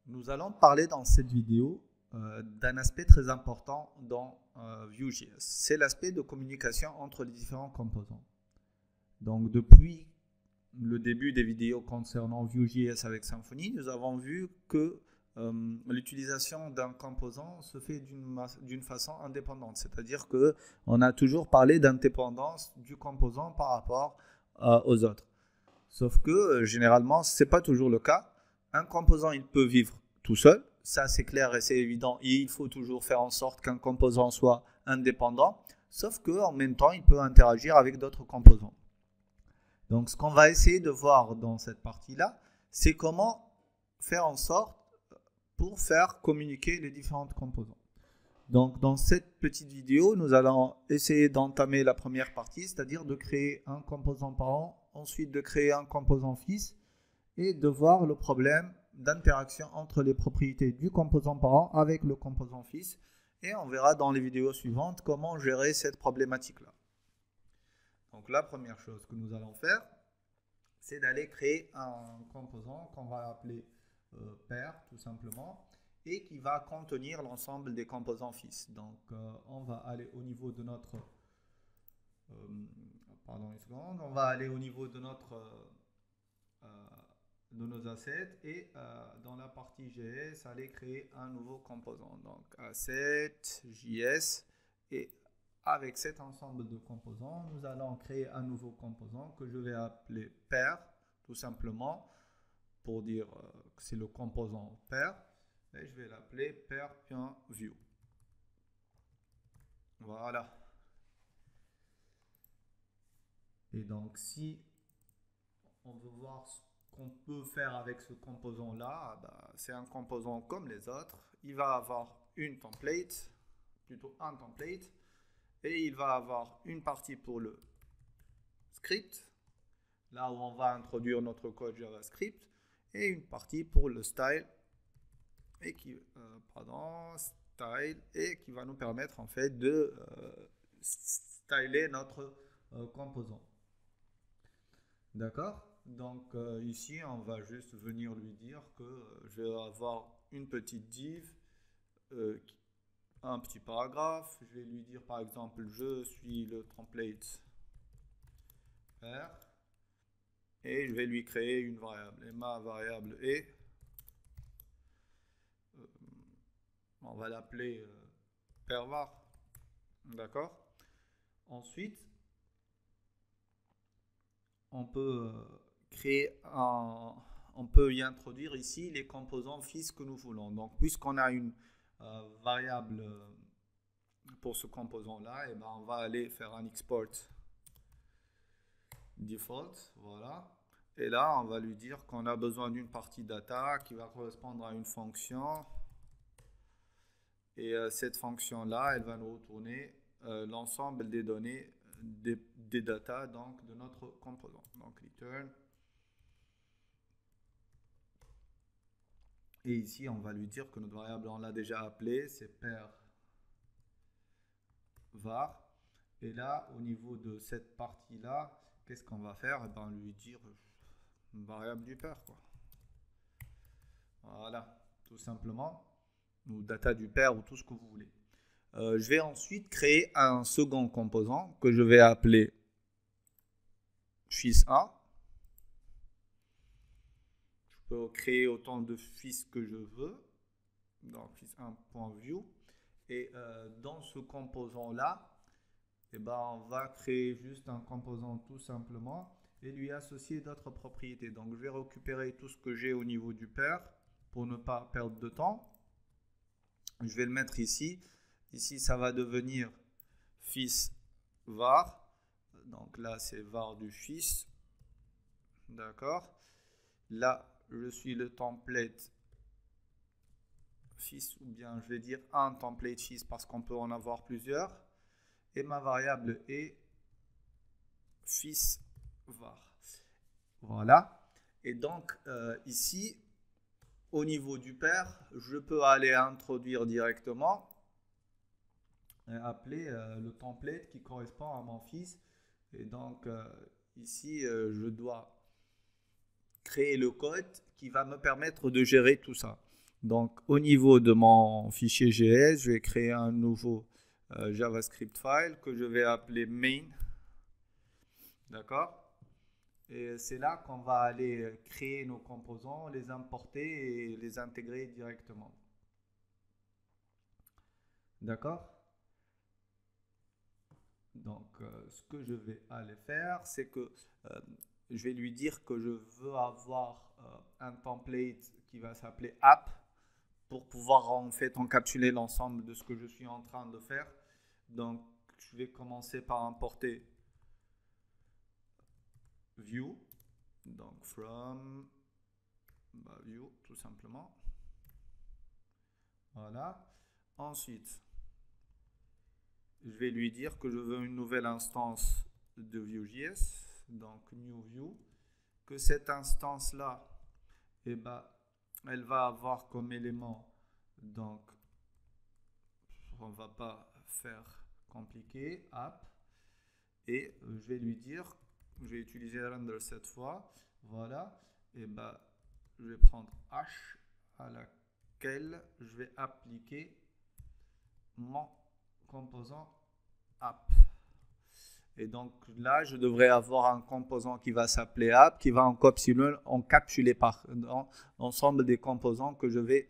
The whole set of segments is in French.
Nous allons parler dans cette vidéo d'un aspect très important dans Vue.js. C'est l'aspect de communication entre les différents composants. Donc depuis le début des vidéos concernant Vue.js avec Symfony, nous avons vu que l'utilisation d'un composant se fait d'une façon indépendante. C'est-à-dire qu'on a toujours parlé d'indépendance du composant par rapport aux autres. Sauf que généralement, ce n'est pas toujours le cas. Un composant, il peut vivre tout seul. Ça, c'est clair et c'est évident. Et il faut toujours faire en sorte qu'un composant soit indépendant. Sauf qu'en même temps, il peut interagir avec d'autres composants. Donc, ce qu'on va essayer de voir dans cette partie-là, c'est comment faire en sorte pour faire communiquer les différents composants. Donc, dans cette petite vidéo, nous allons essayer d'entamer la première partie, c'est-à-dire de créer un composant parent, ensuite de créer un composant fils et de voir le problème d'interaction entre les propriétés du composant parent avec le composant fils. Et on verra dans les vidéos suivantes comment gérer cette problématique-là. Donc, la première chose que nous allons faire, c'est d'aller créer un composant qu'on va appeler pair, tout simplement, et qui va contenir l'ensemble des composants fils. Donc, on va aller au niveau de notre... pardon une seconde. On va aller au niveau de nos assets et dans la partie JS, aller créer un nouveau composant. Donc, asset, JS, et avec cet ensemble de composants, nous allons créer un nouveau composant que je vais appeler pair, tout simplement, pour dire que c'est le composant pair. Et je vais l'appeler pair.view. Voilà. Et donc, si on veut voir ce qu'on peut faire avec ce composant-là, c'est un composant comme les autres. Il va avoir une template, plutôt un template, et il va avoir une partie pour le script, là où on va introduire notre code JavaScript, et une partie pour le style, et qui va nous permettre en fait de styler notre composant. D'accord? Donc ici, on va juste venir lui dire que je vais avoir une petite div, un petit paragraphe. Je vais lui dire par exemple, je suis le template pair, et je vais lui créer une variable. Et ma variable est, on va l'appeler pairvar. D'accord? Ensuite, on peut on peut y introduire ici les composants fils que nous voulons. Donc, puisqu'on a une variable pour ce composant-là, on va aller faire un export default. Voilà. Et là, on va lui dire qu'on a besoin d'une partie data qui va correspondre à une fonction. Et cette fonction-là, elle va nous retourner l'ensemble des données des data donc de notre composant. Donc return. Et ici, on va lui dire que notre variable, on l'a déjà appelée, c'est pair var. Et là, au niveau de cette partie-là, qu'est-ce qu'on va faire? Et ben, lui dire une variable du pair, quoi. Voilà, tout simplement. Ou data du pair ou tout ce que vous voulez. Je vais ensuite créer un second composant que je vais appeler fils1. Je peux créer autant de fils que je veux. Donc fils1.view. Et dans ce composant-là, on va créer juste un composant tout simplement et lui associer d'autres propriétés. Donc je vais récupérer tout ce que j'ai au niveau du pair pour ne pas perdre de temps. Je vais le mettre ici. Ici, ça va devenir fils var. Donc là, c'est var du fils. D'accord. Là, je suis le template fils, ou bien je vais dire un template fils parce qu'on peut en avoir plusieurs. Et ma variable est fils var. Voilà. Et donc, ici, au niveau du pair, je peux aller introduire directement et appeler le template qui correspond à mon fils. Et donc, ici, je dois créer le code qui va me permettre de gérer tout ça. Donc, au niveau de mon fichier JS, je vais créer un nouveau JavaScript file que je vais appeler main. D'accord? Et c'est là qu'on va aller créer nos composants, les importer et les intégrer directement. D'accord? Donc, ce que je vais aller faire, c'est que je vais lui dire que je veux avoir un template qui va s'appeler app pour pouvoir en fait encapsuler l'ensemble de ce que je suis en train de faire. Donc, je vais commencer par importer view, donc from view tout simplement. Voilà. Ensuite, je vais lui dire que je veux une nouvelle instance de Vue.js, donc new view, que cette instance là, eh ben, elle va avoir comme élément, donc on va pas faire compliqué, app, et je vais lui dire, je vais utiliser render cette fois, voilà, et ben je vais prendre h à laquelle je vais appliquer mon composant app. Et donc là, je devrais avoir un composant qui va s'appeler app, qui va encapsuler par l'ensemble des composants que je vais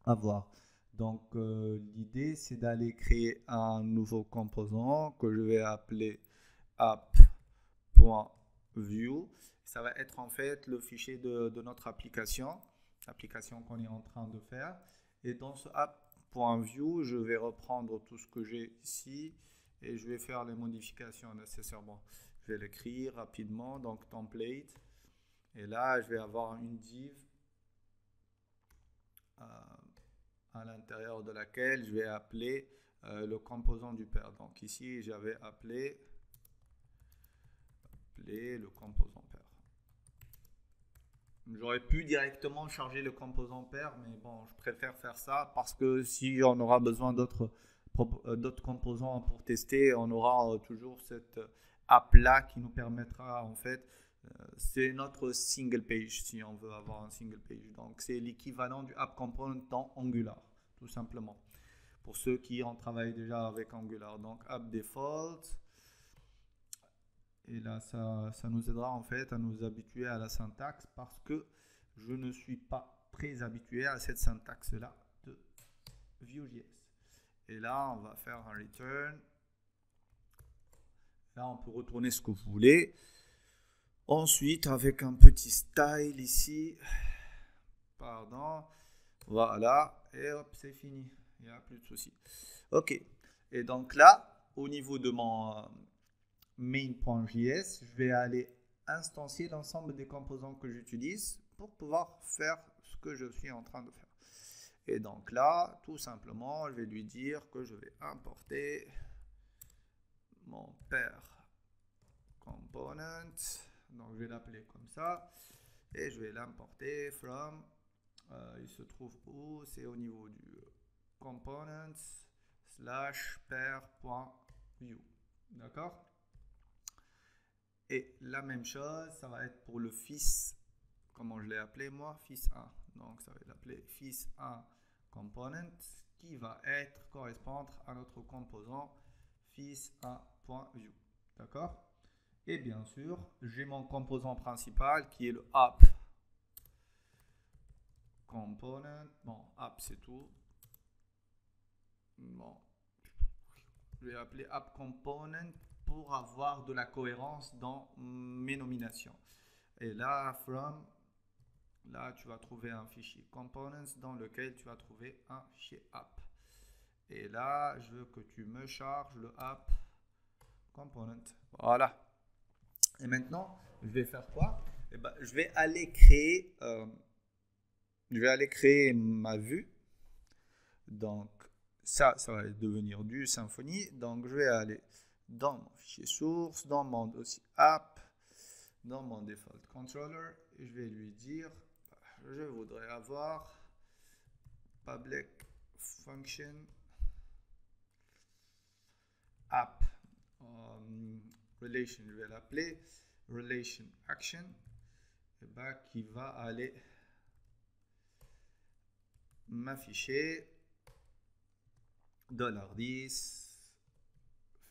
avoir. Donc l'idée, c'est d'aller créer un nouveau composant que je vais appeler app.view. Ça va être en fait le fichier de notre application qu'on est en train de faire. Et dans ce app.view, je vais reprendre tout ce que j'ai ici et je vais faire les modifications nécessairement. Je vais l'écrire rapidement, donc template. Et là, je vais avoir une div à l'intérieur de laquelle je vais appeler le composant du père. Donc ici, j'avais appelé le composant père. J'aurais pu directement charger le composant père, mais bon, je préfère faire ça parce que si on aura besoin d'autres composants pour tester, on aura toujours cette app là qui nous permettra en fait, c'est notre single page si on veut avoir un single page. Donc c'est l'équivalent du app component dans Angular, tout simplement. Pour ceux qui ont travaillé déjà avec Angular, donc app default. Et là, ça nous aidera en fait à nous habituer à la syntaxe parce que je ne suis pas très habitué à cette syntaxe-là de Vue.js. Et là, on va faire un return. Là, on peut retourner ce que vous voulez. Ensuite, avec un petit style ici. Pardon. Voilà. Et hop, c'est fini. Il n'y a plus de soucis. OK. Et donc là, au niveau de mon main.js, je vais aller instancier l'ensemble des composants que j'utilise pour pouvoir faire ce que je suis en train de faire. Et donc là, tout simplement, je vais lui dire que je vais importer mon pair component. Donc je vais l'appeler comme ça. Et je vais l'importer from. Il se trouve où? C'est au niveau du components / pair.view. D'accord? Et la même chose, ça va être pour le fils, comment je l'ai appelé moi, fils 1. Donc ça va être appelé fils 1 component qui va correspondre à notre composant fils 1.view. D'accord? Et bien sûr, j'ai mon composant principal qui est le app component. Bon, app c'est tout. Bon, je vais appeler app component pour avoir de la cohérence dans mes nominations. Et là, from, là, tu vas trouver un fichier components dans lequel tu vas trouver un fichier app. Et là, je veux que tu me charges le app component. Voilà. Et maintenant, je vais faire quoi? Eh ben, je vais aller créer ma vue. Donc, ça va devenir du Symfony. Donc, je vais aller dans mon fichier source, dans mon dossier app, dans mon default controller, et je vais lui dire, je voudrais avoir public function app relation, je vais l'appeler relation action, et ben, qui va aller m'afficher $10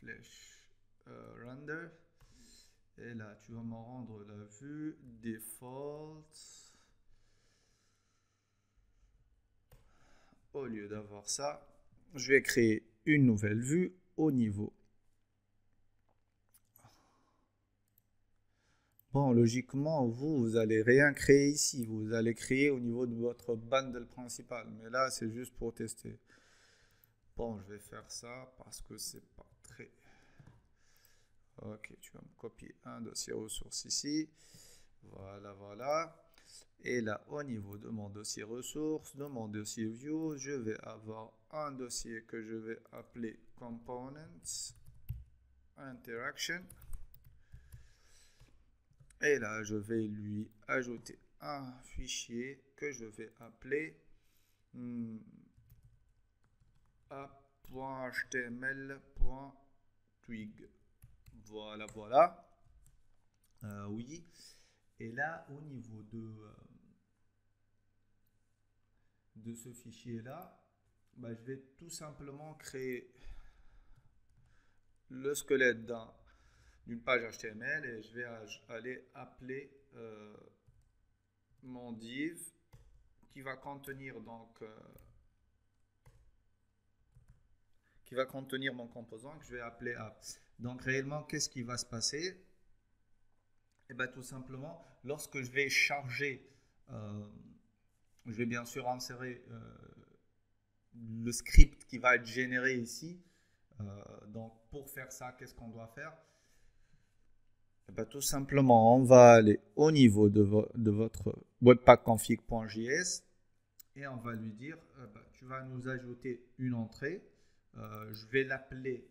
flèche render, et là tu vas me rendre la vue default. Au lieu d'avoir ça, je vais créer une nouvelle vue au niveau. Bon, logiquement, vous allez rien créer ici. Vous allez créer au niveau de votre bundle principal. Mais là, c'est juste pour tester. Bon, je vais faire ça parce que c'est pas très... Ok, tu vas me copier un dossier ressources ici. Voilà, voilà. Et là, au niveau de mon dossier ressources, de mon dossier view, je vais avoir un dossier que je vais appeler components interaction. Et là, je vais lui ajouter un fichier que je vais appeler app.html.twig. Voilà, voilà. Oui. Et là, au niveau de ce fichier-là, bah, je vais tout simplement créer le squelette d'une page HTML et je vais aller appeler mon div qui va contenir donc mon composant que je vais appeler app. Donc réellement, qu'est-ce qui va se passer? Et bien tout simplement, lorsque je vais charger, je vais bien sûr insérer le script qui va être généré ici. Donc pour faire ça, qu'est-ce qu'on doit faire? Et bien, tout simplement, on va aller au niveau de votre webpack-config.js et on va lui dire, tu vas nous ajouter une entrée. Je vais l'appeler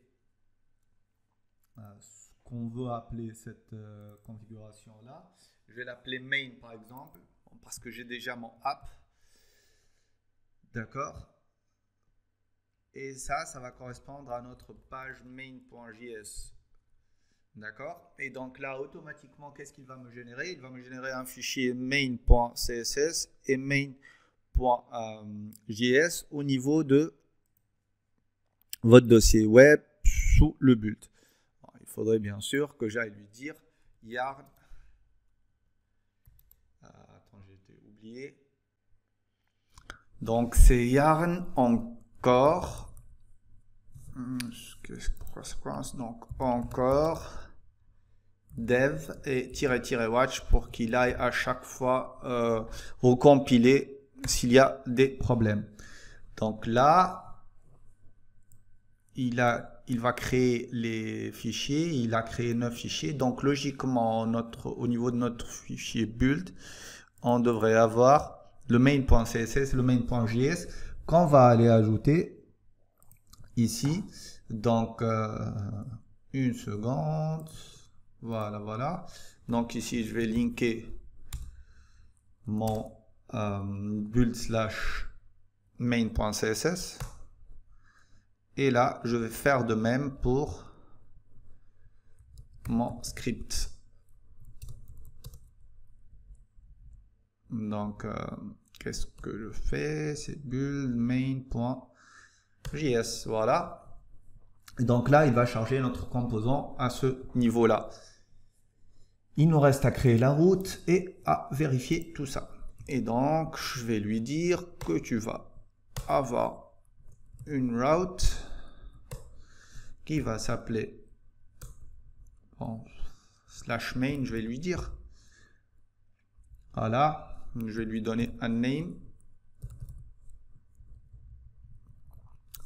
ce qu'on veut appeler cette configuration-là. Je vais l'appeler main par exemple, parce que j'ai déjà mon app. D'accord? Et ça va correspondre à notre page main.js. D'accord? Et donc là, automatiquement, qu'est-ce qu'il va me générer? Il va me générer un fichier main.css et main.js au niveau de votre dossier web sous le build. Alors, il faudrait bien sûr que j'aille lui dire yarn. Attends, j'ai été oublié. Donc c'est yarn encore. Pourquoi ça coince? Donc encore dev et --watch pour qu'il aille à chaque fois recompiler s'il y a des problèmes. Donc là, il va créer les fichiers. Il a créé 9 fichiers. Donc logiquement, au niveau de notre fichier build, on devrait avoir le main.css et le main.js qu'on va aller ajouter ici. Donc une seconde. Voilà, voilà. Donc ici, je vais linker mon build slash main.css. Et là, je vais faire de même pour mon script. Donc, qu'est-ce que je fais? C'est build main.js. Voilà. Et donc là, il va charger notre composant à ce niveau-là. Il nous reste à créer la route et à vérifier tout ça. Et donc, je vais lui dire que tu vas avoir une route qui va s'appeler slash main, je vais lui dire. Voilà, je vais lui donner un name.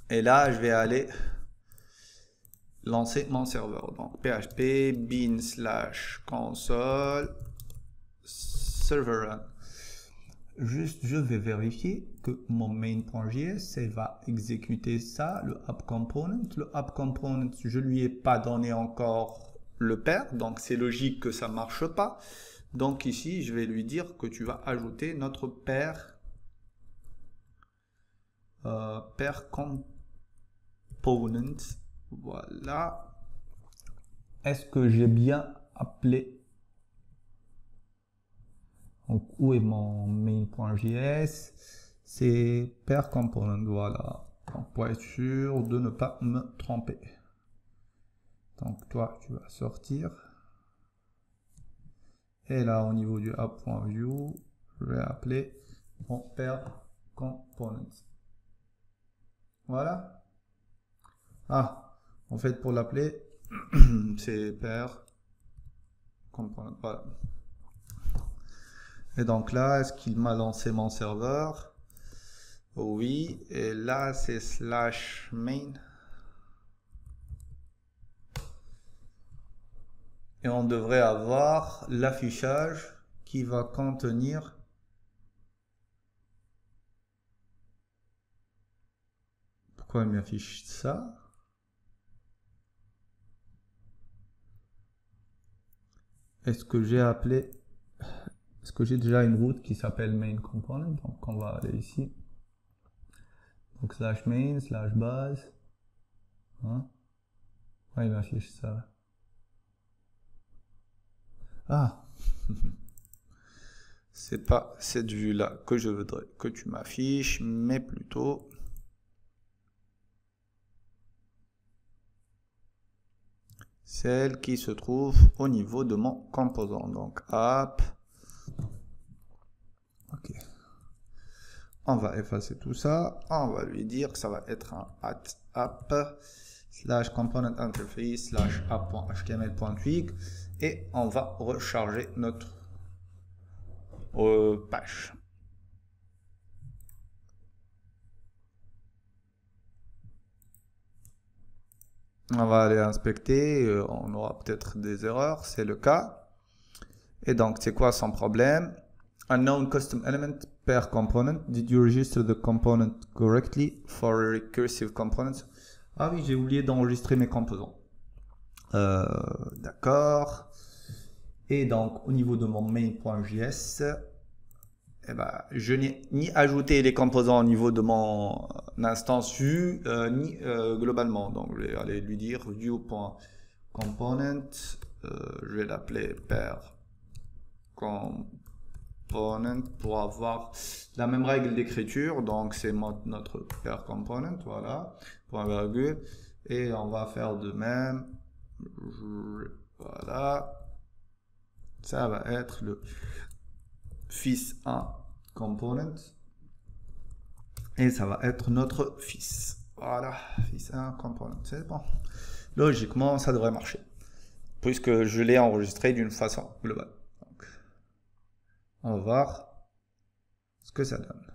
Et là, je vais aller lancer mon serveur. Donc php bin slash console server run. Juste, je vais vérifier que mon main.js va exécuter ça, le app component. Le app component, je lui ai pas donné encore le pair, donc c'est logique que ça marche pas. Donc ici, je vais lui dire que tu vas ajouter notre pair component. Voilà. Est-ce que j'ai bien appelé? Donc, où est mon main.js? c'est pair component, voilà. Donc, pour être sûr de ne pas me tromper. Donc, toi, tu vas sortir. Et là, au niveau du app.view, je vais appeler mon pair component. Voilà. Ah, en fait, pour l'appeler, c'est pair component. Voilà. Et donc là, est-ce qu'il m'a lancé mon serveur? Oui. Et là, c'est /main. Et on devrait avoir l'affichage qui va contenir pourquoi il m'affiche ça? Est-ce que j'ai appelé, est-ce que j'ai déjà une route qui s'appelle main component? Donc on va aller ici, donc /main /base, hein? Ouais, il m'affiche ça. Ah, c'est pas cette vue là que je voudrais que tu m'affiches, mais plutôt celle qui se trouve au niveau de mon composant. Donc app. Ok. On va effacer tout ça. On va lui dire que ça va être un app /component interface /app.html.twig et on va recharger notre page. On va aller inspecter, on aura peut-être des erreurs, c'est le cas. Et donc, c'est quoi son problème? Unknown custom element pair component. Did you register the component correctly for a recursive component? Ah oui, j'ai oublié d'enregistrer mes composants. D'accord. Et donc, au niveau de mon main.js, eh ben, je n'ai ni ajouté les composants au niveau de mon instance vue, ni globalement. Donc, je vais aller lui dire view.component. Je vais l'appeler pair component pour avoir la même règle d'écriture. Donc, c'est notre pair component. Voilà. Point virgule. Et on va faire de même. Voilà. Ça va être le fils 1 component et ça va être notre fils. Voilà, fils 1 component, c'est bon. Logiquement, ça devrait marcher puisque je l'ai enregistré d'une façon globale. Donc, on va voir ce que ça donne.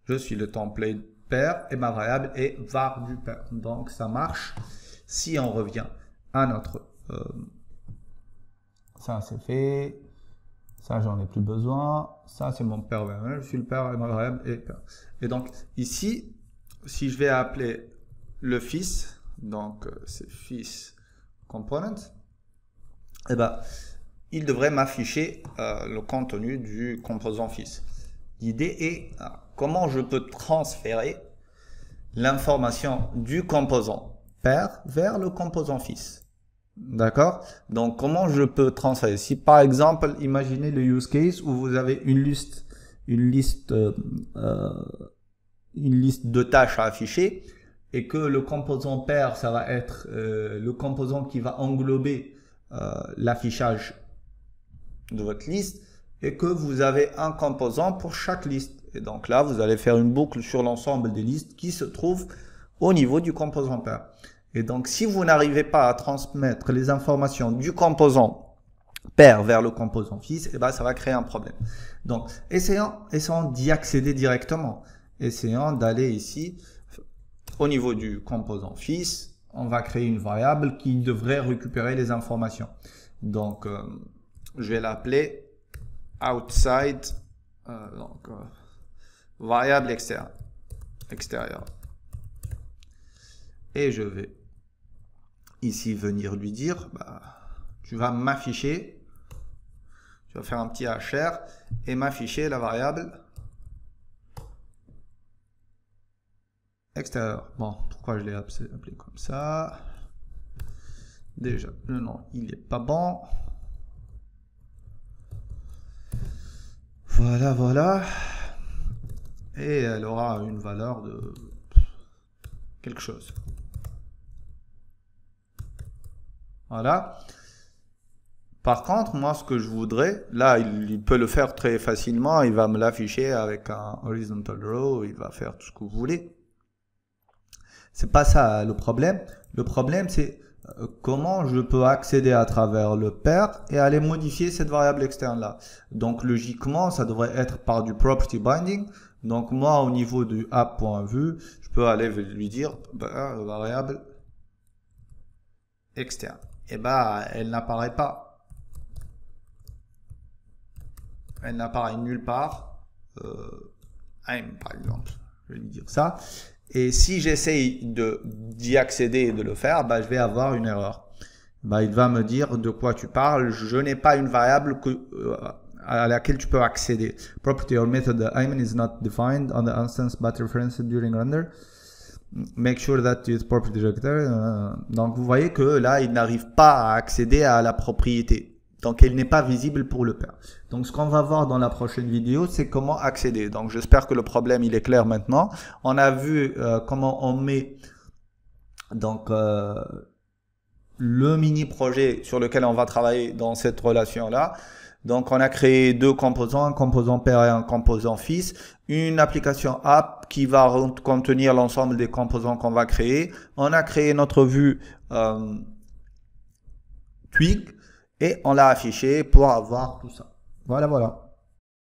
Je suis le template pair et ma variable est var du pair. Donc, ça marche. Si on revient à notre... ça, c'est fait. Ça, j'en ai plus besoin. Ça, c'est mon pair. Je suis le pair et ma variable est pair. Et donc, ici, si je vais appeler le fils, donc c'est fils component, eh ben, il devrait m'afficher le contenu du composant fils. L'idée est comment je peux transférer l'information du composant pair vers le composant fils. D'accord? Donc, comment je peux transférer? Si par exemple, imaginez le use case où vous avez une liste de tâches à afficher et que le composant pair, ça va être le composant qui va englober l'affichage de votre liste et que vous avez un composant pour chaque liste. Et donc là, vous allez faire une boucle sur l'ensemble des listes qui se trouvent au niveau du composant pair. Et donc, si vous n'arrivez pas à transmettre les informations du composant pair vers le composant fils, eh ben, ça va créer un problème. Donc, essayons d'y accéder directement. Essayons d'aller ici, au niveau du composant fils, on va créer une variable qui devrait récupérer les informations. Donc, je vais l'appeler outside, variable extérieure. Et je vais ici venir lui dire, bah, tu vas m'afficher, tu vas faire un petit hr et m'afficher la variable extérieure. Bon, pourquoi je l'ai appelé comme ça? Déjà, le nom, il n'est pas bon. Voilà. et elle aura une valeur de quelque chose. Voilà. Par contre, moi, ce que je voudrais, là, il peut le faire très facilement. Il va me l'afficher avec un horizontal row. Il va faire tout ce que vous voulez. C'est pas ça le problème. Le problème, c'est comment je peux accéder à travers le pair et aller modifier cette variable externe là. Donc, logiquement, ça devrait être par du property binding. Donc, moi, au niveau du app.vue, je peux aller lui dire variable externe. Et elle n'apparaît pas. Elle n'apparaît nulle part. I'm, par exemple, je vais lui dire ça. Et si j'essaye d'y accéder et de le faire, je vais avoir une erreur. Il va me dire de quoi tu parles. Je n'ai pas une variable à laquelle tu peux accéder. Property or method Ayman is not defined on the instance but referenced during render. Make sure that its property director. Donc vous voyez que là, il n'arrive pas à accéder à la propriété. Donc, elle n'est pas visible pour le pair. Donc, ce qu'on va voir dans la prochaine vidéo, c'est comment accéder. Donc, j'espère que le problème, il est clair maintenant. On a vu comment on met donc le mini-projet sur lequel on va travailler dans cette relation-là. Donc, on a créé deux composants, un composant père et un composant fils. Une application app qui va contenir l'ensemble des composants qu'on va créer. On a créé notre vue Twig. Et on l'a affiché pour avoir tout ça. Voilà.